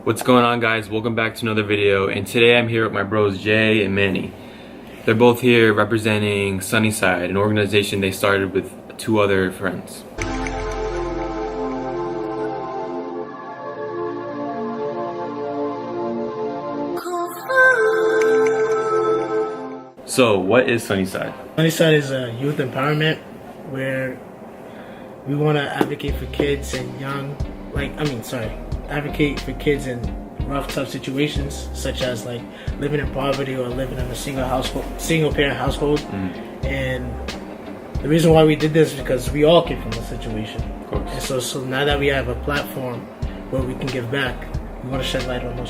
What's going on, guys? Welcome back to another video, and today I'm here with my bros Jay and Manny. They're both here representing Sunnyside, an organization they started with two other friends. So what is Sunnyside? Sunnyside is a youth empowerment where we want to advocate for kids and advocate for kids in rough, tough situations, such as like living in poverty or living in a single parent household. And the reason why we did this is because we all came from a situation. Of course. And so now that we have a platform where we can give back, we want to shed light on those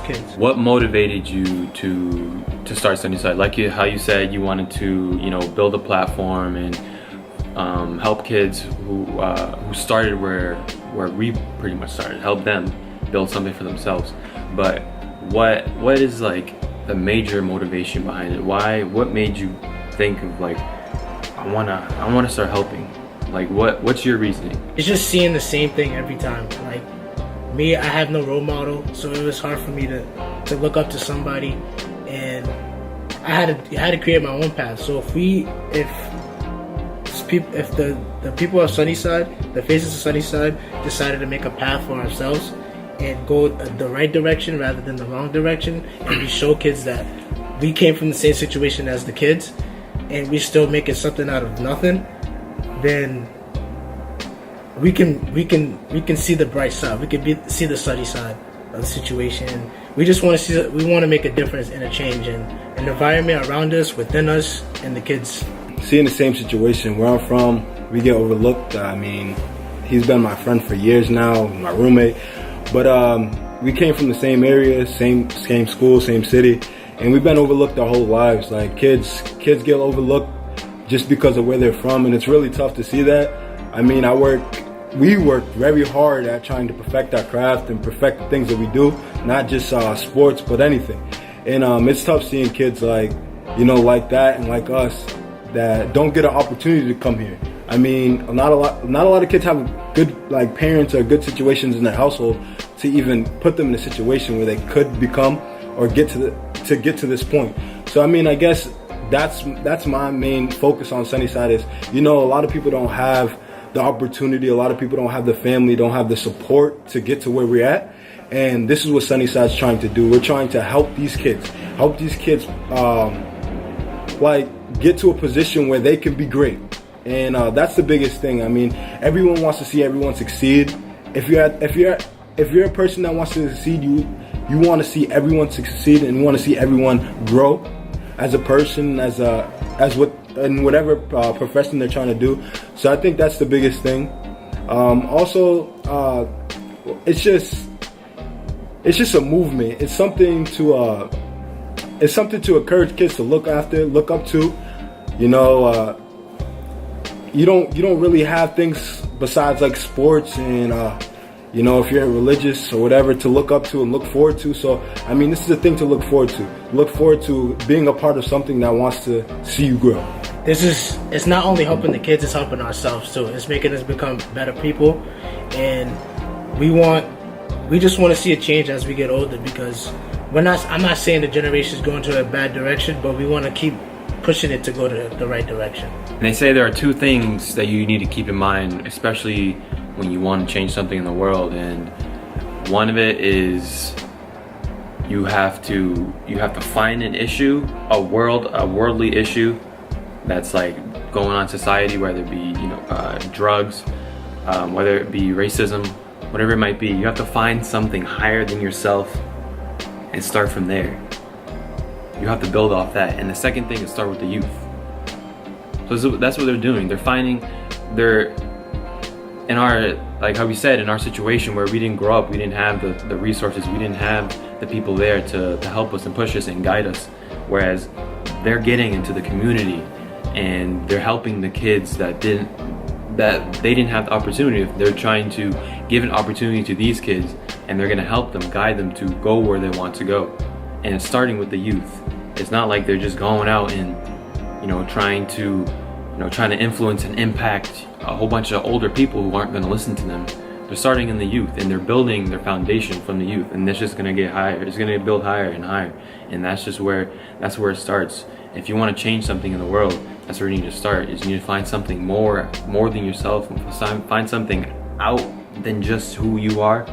kids. What motivated you to start Sunnyside? Like how you said you wanted to, build a platform and help kids who started where we pretty much started, help them build something for themselves. But what is like the major motivation behind it? What made you think of like I wanna start helping? Like what's your reasoning? It's just seeing the same thing every time. Like me, I have no role model, so it was hard for me to look up to somebody, and I had to create my own path. So if the people of Sunnyside, the faces of Sunnyside, decided to make a path for ourselves and go the right direction rather than the wrong direction, and we show kids that we came from the same situation as the kids and we still making something out of nothing, then we can see the bright side. We can see the sunny side of the situation. We just want to make a difference and a change in an environment around us, within us, and the kids. Seeing the same situation where I'm from, we get overlooked. I mean, he's been my friend for years now, my roommate. But we came from the same area, same school, same city, and we've been overlooked our whole lives. Like kids get overlooked just because of where they're from, and it's really tough to see that. I mean, we work very hard at trying to perfect our craft and perfect the things that we do, not just sports, but anything. And it's tough seeing kids like that and like us that don't get an opportunity to come here. I mean, not a lot of kids have good parents or good situations in their household to even put them in a situation where they could become or get to this point. So I mean, I guess that's my main focus on Sunnyside is, a lot of people don't have the opportunity, a lot of people don't have the family, don't have the support to get to where we're at. And this is what Sunnyside's trying to do. We're trying to help these kids get to a position where they can be great. And that's the biggest thing. I mean, everyone wants to see everyone succeed. If you're a person that wants to succeed, you want to see everyone succeed and you want to see everyone grow as a person, in whatever profession they're trying to do. So I think that's the biggest thing. Also, it's just a movement. It's something to encourage kids to look up to. You don't really have things besides like sports and if you're religious or whatever to look up to and look forward to. So I mean, this is a thing to look forward to. Look forward to being a part of something that wants to see you grow. It's not only helping the kids, it's helping ourselves too. It's making us become better people, and we just want to see a change as we get older, because I'm not saying the generation is going to a bad direction, but we want to keep pushing it to go to the right direction. And they say there are two things that you need to keep in mind, especially when you want to change something in the world, and one of it is you have to find an issue, a worldly issue that's like going on in society, whether it be drugs, whether it be racism, whatever it might be. You have to find something higher than yourself and start from there. You have to build off that. And the second thing is start with the youth. So that's what they're doing. In our, like how we said, in our situation where we didn't grow up, we didn't have the resources, we didn't have the people there to help us and push us and guide us. Whereas they're getting into the community and they're helping the kids that they didn't have the opportunity. They're trying to give an opportunity to these kids, and they're gonna help them, guide them to go where they want to go. And it's starting with the youth. It's not like they're just going out and trying to influence and impact a whole bunch of older people who aren't going to listen to them. They're starting in the youth, and they're building their foundation from the youth, and it's just gonna get higher. It's gonna build higher and higher, and that's where it starts. If you want to change something in the world, that's where you need to start. Is you need to find something more than yourself, and find something out than just who you are.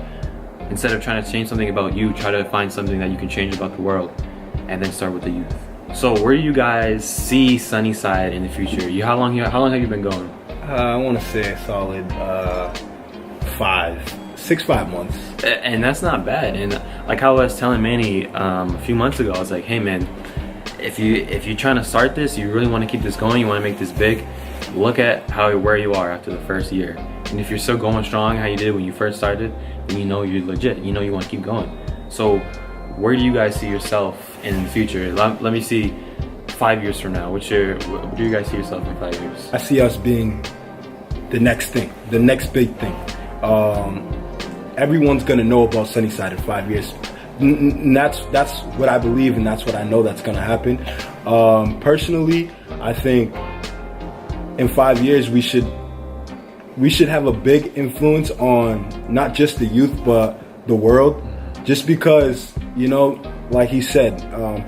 Instead of trying to change something about you, try to find something that you can change about the world, and then start with the youth. So where do you guys see Sunnyside in the future? How long have you been going? I want to say a solid 5 months. And that's not bad. And like how I was telling Manny a few months ago, I was like, hey man, if you're trying to start this, you really want to keep this going, you want to make this big, look at where you are after the first year. And if you're still going strong how you did when you first started, then you know you're legit. You know you want to keep going. So where do you guys see yourself in the future? Let me see 5 years from now. Where do you guys see yourself in 5 years? I see us being the next thing, the next big thing. Everyone's gonna know about Sunnyside in 5 years. And that's what I believe, and that's what I know that's gonna happen. Personally, I think in 5 years we should have a big influence on not just the youth but the world. Just because, you know, like he said,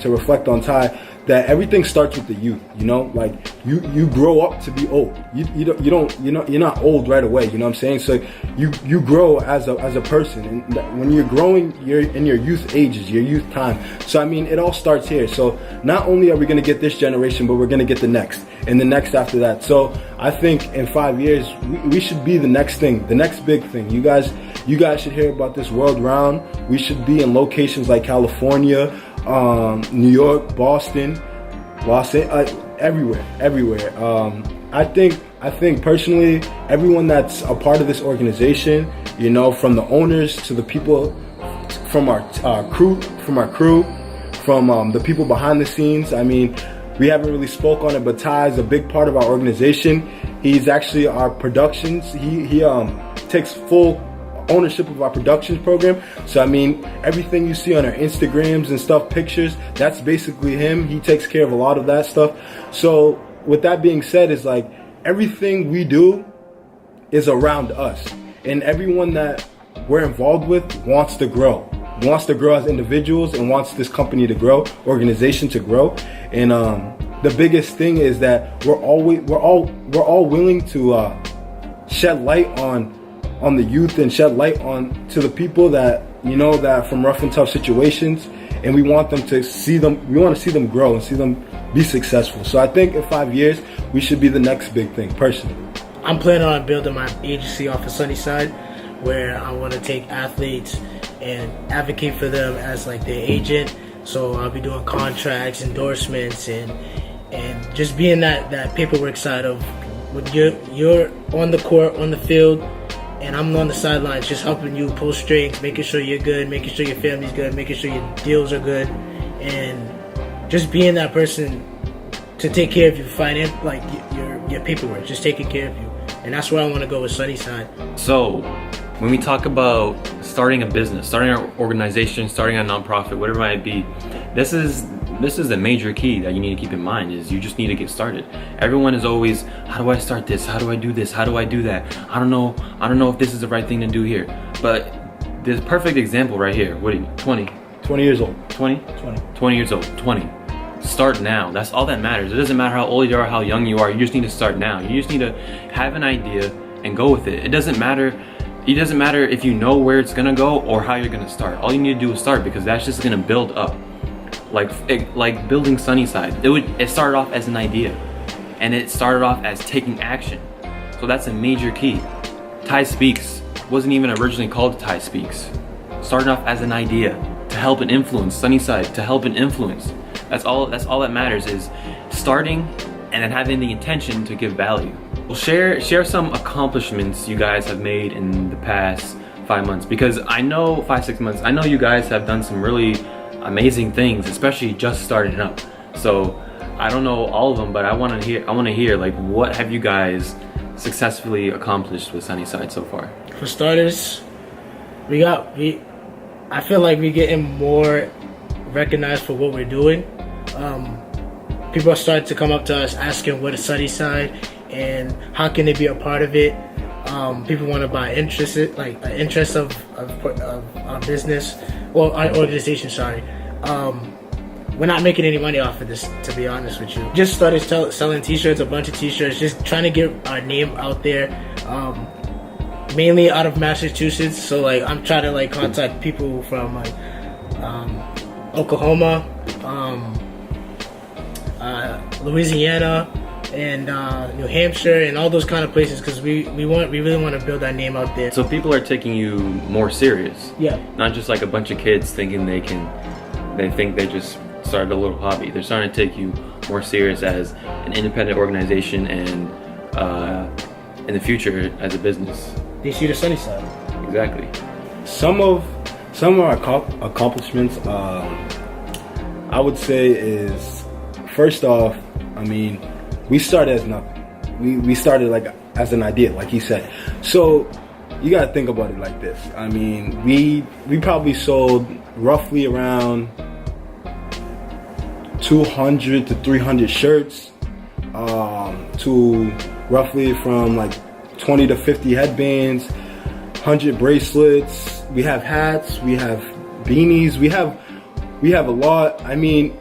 to reflect on Ty, that everything starts with the youth. You know, like you grow up to be old. You're not old right away. You know what I'm saying? So you grow as a person, and when you're growing, you're in your youth ages, your youth time. So I mean, it all starts here. So not only are we gonna get this generation, but we're gonna get the next and the next after that. So I think in 5 years we should be the next thing, the next big thing. You guys should hear about this world round. We should be in locations like California, New York, Boston, Los Angeles, everywhere. I think personally, everyone that's a part of this organization, you know, from the owners to the people, from our crew, from the people behind the scenes. I mean, we haven't really spoke on it, but Ty is a big part of our organization. He's actually our productions. He takes full ownership of our productions program. So I mean, everything you see on our Instagrams and stuff, pictures, that's basically him. He takes care of a lot of that stuff. So with that being said, it's like everything we do is around us, and everyone that we're involved with wants to grow as individuals, and wants this company to grow, organization to grow. And the biggest thing is that we're all willing to shed light on the youth, and shed light on to the people that, you know, that from rough and tough situations, and we want to see them grow and see them be successful. So I think in 5 years we should be the next big thing, personally. I'm planning on building my agency off of Sunnyside, where I want to take athletes and advocate for them as like their agent. So I'll be doing contracts, endorsements, and just being that paperwork side of when you're on the court, on the field, and I'm on the sidelines just helping you pull strings, making sure you're good, making sure your family's good, making sure your deals are good, and just being that person to take care of your finance, like your paperwork, just taking care of you. And that's where I want to go with Sunnyside. So when we talk about starting a business, starting an organization, starting a nonprofit, whatever it might be, this is the major key that you need to keep in mind, is you just need to get started. Everyone is always, how do I start this? How do I do this? How do I do that? I don't know if this is the right thing to do here. But there's a perfect example right here. What are you, 20? 20 years old. 20? 20 years old, 20. Start now. That's all that matters. It doesn't matter how old you are, how young you are. You just need to start now. You just need to have an idea and go with it. It doesn't matter if you know where it's gonna go or how you're gonna start. All you need to do is start, because that's just gonna build up. Like building Sunnyside. It started off as an idea, and it started off as taking action. So that's a major key. Ty Speaks wasn't even originally called Ty Speaks. Started off as an idea to help and influence Sunnyside, to help and influence. That's all that matters, is starting and then having the intention to give value. Well, share some accomplishments you guys have made in the past 5 months, because I know 5-6 months. I know you guys have done some really amazing things, especially just starting up. So I don't know all of them, but I want to hear like, what have you guys successfully accomplished with Sunnyside so far? For starters, I feel like we're getting more recognized for what we're doing. People are starting to come up to us asking what is Sunnyside and how can they be a part of it. People want to buy interest, like interest of our business or our organization. Sorry. We're not making any money off of this, to be honest with you. Just started selling t-shirts, a bunch of t-shirts, just trying to get our name out there. Mainly out of Massachusetts, so like I'm trying to like contact people from like Oklahoma, Louisiana, and New Hampshire, and all those kind of places, because we really want to build our name out there. So people are taking you more serious. Yeah. Not just like a bunch of kids thinking they think they just started a little hobby. They're starting to take you more serious as an independent organization and in the future as a business. They see the sunny side. Exactly. Some of our accomplishments, I would say, is first off, I mean, we started as nothing. We started like as an idea, like he said. So you gotta think about it like this. I mean, we probably sold roughly around 200 to 300 shirts, to roughly from like 20 to 50 headbands, 100 bracelets. We have hats, we have beanies, we have a lot. I mean,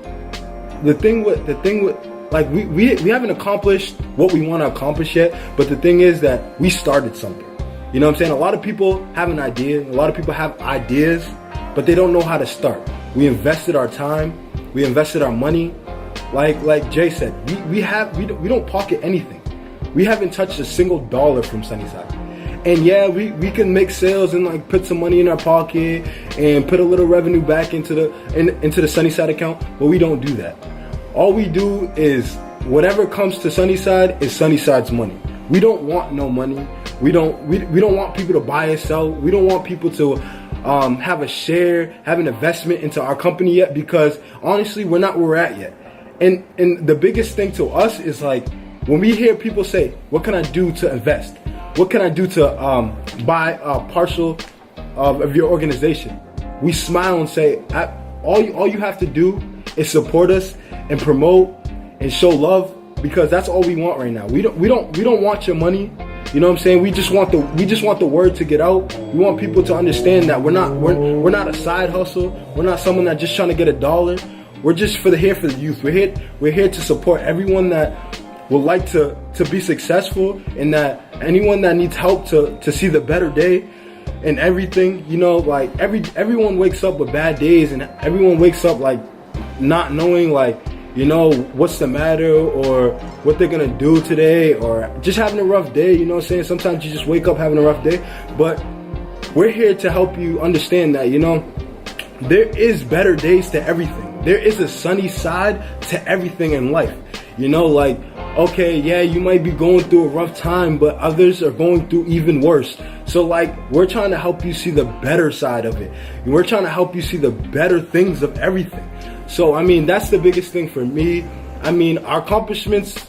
the thing with like we haven't accomplished what we want to accomplish yet, but the thing is that we started something. You know what I'm saying? A lot of people have an idea, a lot of people have ideas, but they don't know how to start. We invested our time, we invested our money. Like Jay said, we don't pocket anything. We haven't touched a single dollar from Sunnyside. And yeah, we can make sales and like put some money in our pocket and put a little revenue back into the Sunnyside account, but we don't do that. All we do is whatever comes to Sunnyside is Sunnyside's money. We don't want no money. We don't want people to buy and sell. We don't want people to have a share, have an investment into our company yet, because honestly, we're not where we're at yet. And the biggest thing to us is like, when we hear people say, what can I do to invest? What can I do to buy a partial of your organization? We smile and say, all you have to do is support us and promote and show love, because that's all we want right now. We don't want your money. You know what I'm saying? We just want the word to get out. We want people to understand that we're not a side hustle. We're not someone that's just trying to get a dollar. We're just here for the youth. We're here to support everyone that would like to be successful, and that anyone that needs help to see the better day and everything. You know, like everyone wakes up with bad days, and everyone wakes up like not knowing like, you know, what's the matter or what they're gonna do today, or just having a rough day. You know what I'm saying? Sometimes you just wake up having a rough day, but we're here to help you understand that, you know, there is better days to everything. There is a sunny side to everything in life. You know, like, okay, yeah, you might be going through a rough time, but others are going through even worse. So like, we're trying to help you see the better side of it. We're trying to help you see the better things of everything. So, I mean, that's the biggest thing for me. I mean, our accomplishments,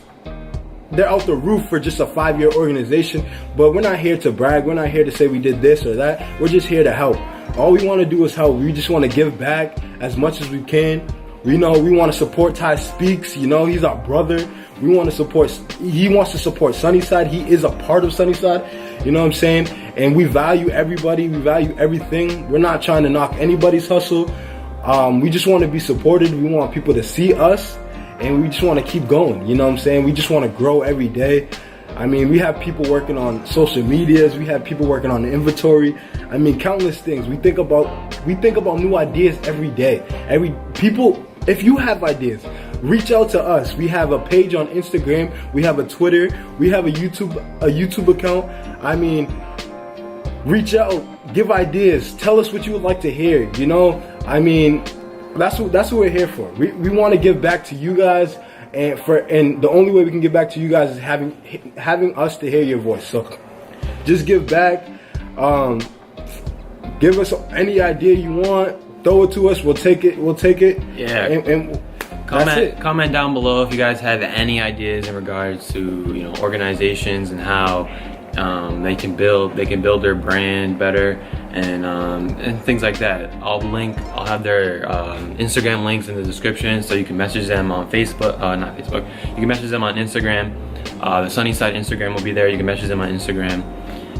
they're out the roof for just a 5-year organization, but we're not here to brag. We're not here to say we did this or that. We're just here to help. All we want to do is help. We just want to give back as much as we can. We know we want to support Ty Speaks. You know, he's our brother. We want to support, he wants to support Sunnyside. He is a part of Sunnyside. You know what I'm saying? And we value everybody. We value everything. We're not trying to knock anybody's hustle. We just want to be supported. We want people to see us, and we just want to keep going. You know what I'm saying? We just want to grow every day. I mean, we have people working on social medias. We have people working on the inventory. I mean, countless things. We think about new ideas every day. If you have ideas, reach out to us. We have a page on Instagram. We have a Twitter. We have a YouTube account. I mean, reach out, give ideas, tell us what you would like to hear. You know, I mean, that's what we're here for. We want to give back to you guys, and the only way we can give back to you guys is having us to hear your voice. So just give back. Give us any idea you want. Throw it to us. We'll take it. Yeah. And comment down below if you guys have any ideas in regards to, you know, organizations and how they can build their brand better, and things like that. I'll have their Instagram links in the description, so you can message them on Facebook. Not Facebook. You can message them on Instagram. The Sunnyside Instagram will be there. You can message them on Instagram.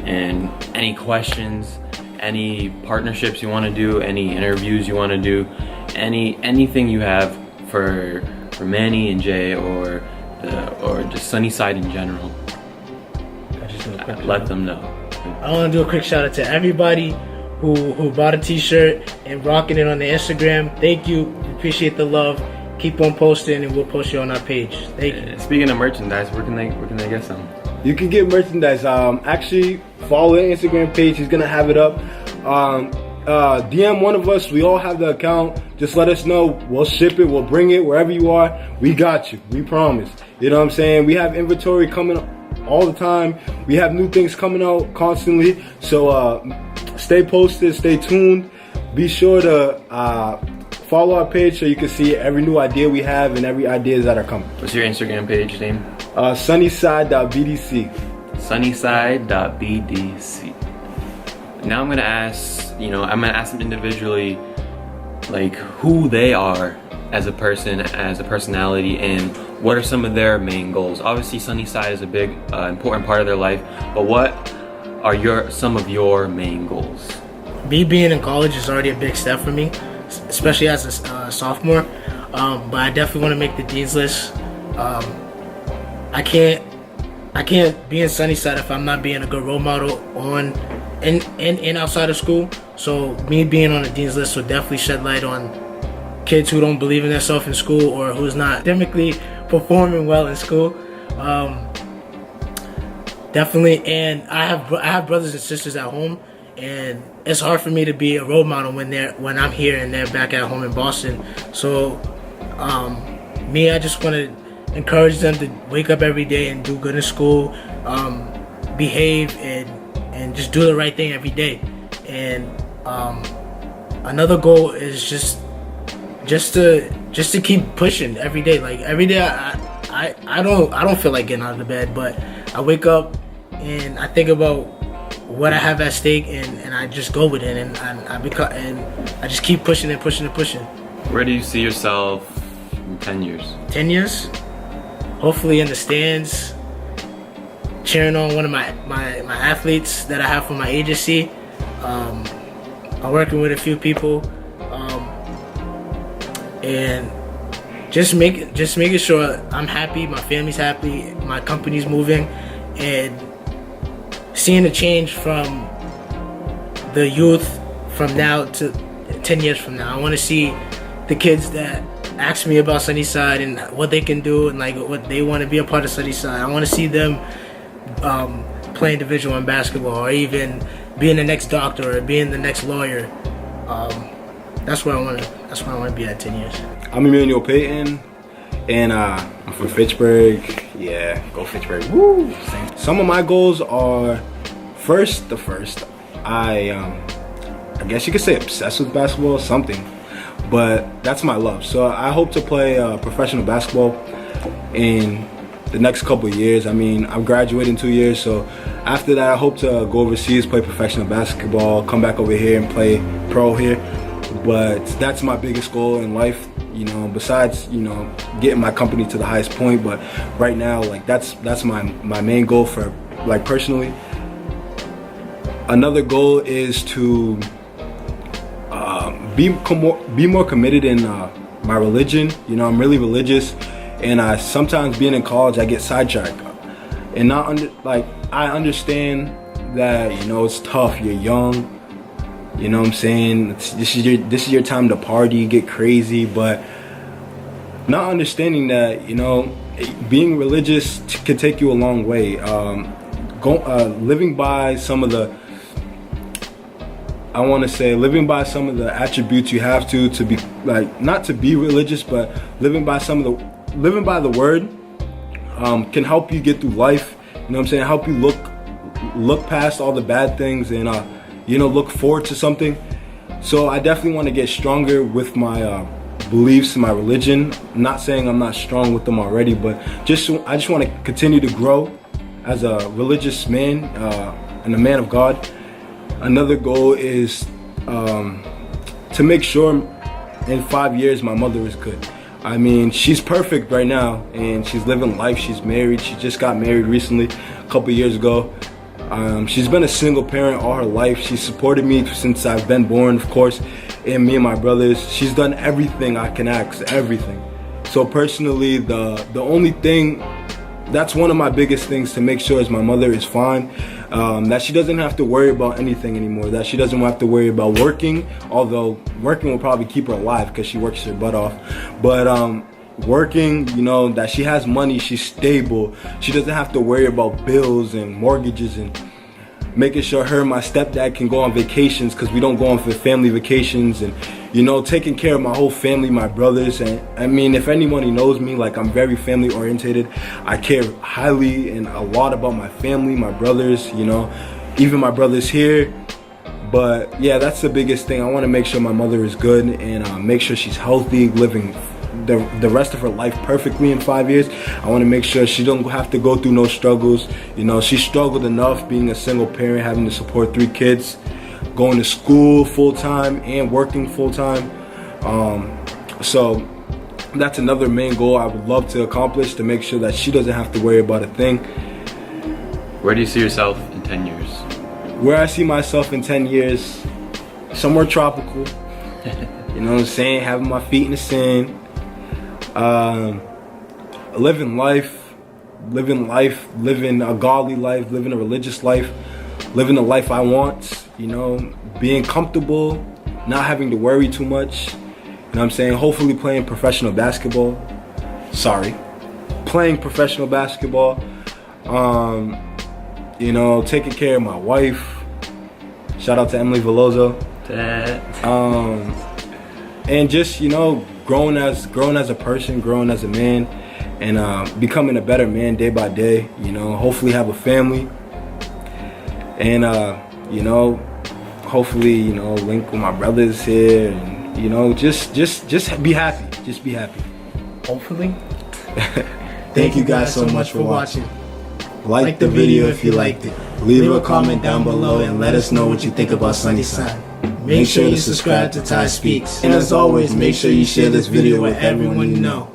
And any questions, any partnerships you want to do, any interviews you want to do, anything you have for Manny and Jay, or just Sunnyside in general, let them know. I want to do a quick shout out to everybody who bought a t-shirt and rocking it on the Instagram. Thank you. Appreciate the love. Keep on posting, and we'll post you on our page. Thank you. Speaking of merchandise, where can they get some? You can get merchandise. Actually, follow the Instagram page. He's gonna have it up. DM one of us. We all have the account. Just let us know. We'll ship it. We'll bring it wherever you are. We got you. We promise. You know what I'm saying? We have inventory coming all the time. We have new things coming out constantly. So stay posted. Stay tuned. Be sure to follow our page so you can see every new idea we have and every ideas that are coming. What's your Instagram page name? Sunnyside.bdc. Sunnyside.bdc. Now I'm gonna ask them individually, like, who they are as a person, as a personality, and what are some of their main goals. Obviously, Sunnyside is a big, important part of their life, but what are some of your main goals? Me being in college is already a big step for me, especially as a sophomore. But I definitely want to make the Dean's List. I can't be in Sunnyside if I'm not being a good role model on and outside of school. So me being on the Dean's List will definitely shed light on kids who don't believe in themselves in school, or who's not academically performing well in school. Definitely, and I have brothers and sisters at home, and it's hard for me to be a role model when I'm here and they're back at home in Boston. So I just want to encourage them to wake up every day and do good in school, behave, and just do the right thing every day. And another goal is just to keep pushing every day. Like every day, I don't feel like getting out of the bed, but I wake up and I think about what I have at stake, and I just go with it, and I just keep pushing and pushing and pushing. Where do you see yourself in 10 years? 10 years, hopefully in the stands, cheering on one of my athletes that I have for my agency. I'm working with a few people, and just making sure I'm happy, my family's happy, my company's moving, and seeing the change from the youth from now to 10 years from now. I want to see the kids that ask me about Sunnyside and what they can do, and like what they want to be a part of Sunnyside. I want to see them playing Division I basketball, or even being the next doctor, or being the next lawyer. That's where I want to be at 10 years. I'm Emmanuel Payton, and I'm from Fitchburg. Yeah, go Fitchburg. Woo! Some of my goals are first. I guess you could say obsessed with basketball or something, but that's my love. So I hope to play professional basketball in the next couple of years. I mean, I'm graduating 2 years, so after that I hope to go overseas, play professional basketball, come back over here and play pro here. But that's my biggest goal in life, you know, besides, you know, getting my company to the highest point. But right now, like, that's my main goal for, like, personally. Another goal is to be more committed in my religion. You know, I'm really religious, and sometimes being in college I get sidetracked, and I understand that, you know, it's tough. You're young. You know what I'm saying? This is your time to party, get crazy, but not understanding that, you know, being religious can take you a long way. Living by some of the, living by some of the attributes you have to be, like, not to be religious, but living by the word can help you get through life. You know what I'm saying? Help you look past all the bad things and you know, look forward to something. So I definitely want to get stronger with my beliefs, my religion. I'm not saying I'm not strong with them already, but I just want to continue to grow as a religious man and a man of God. Another goal is to make sure in 5 years my mother is good. I mean, she's perfect right now, and she's living life. She's married. She just got married recently, a couple years ago. She's been a single parent all her life. She supported me since I've been born, of course, and me and my brothers. She's done everything I can ask, everything. So personally, the only thing, that's one of my biggest things to make sure is my mother is fine. That she doesn't have to worry about anything anymore. That she doesn't have to worry about working, although working will probably keep her alive because she works her butt off. But working, you know, that she has money, she's stable. She doesn't have to worry about bills and mortgages, and making sure her and my stepdad can go on vacations because we don't go on for family vacations, and you know, taking care of my whole family, my brothers. And I mean, if anybody knows me, like, I'm very family orientated. I care highly and a lot about my family, my brothers, you know, even my brothers here. But yeah, that's the biggest thing. I want to make sure my mother is good and make sure she's healthy, living the rest of her life perfectly in 5 years. I want to make sure she don't have to go through no struggles. You know, she struggled enough being a single parent, having to support 3 kids, going to school full-time and working full-time. So that's another main goal I would love to accomplish, to make sure that she doesn't have to worry about a thing. Where do you see yourself in 10 years? Where I see myself in 10 years, somewhere tropical. You know what I'm saying? Having my feet in the sand. Living life, living a godly life, living a religious life, living the life I want, you know, being comfortable, not having to worry too much. You know what I'm saying? Hopefully playing professional basketball. Playing professional basketball. You know, taking care of my wife. Shout out to Emily Veloso. And just, you know, growing as a person, growing as a man, and becoming a better man day by day. You know, hopefully have a family, and you know, hopefully, you know, link with my brothers here, and you know, just be happy. Just be happy. Hopefully. Thank you guys so much for watching. Like the video if you liked it. Leave a comment down below and let us know what you think about Sunnyside. Make sure you subscribe to Ty Speaks. And as always, make sure you share this video with everyone you know.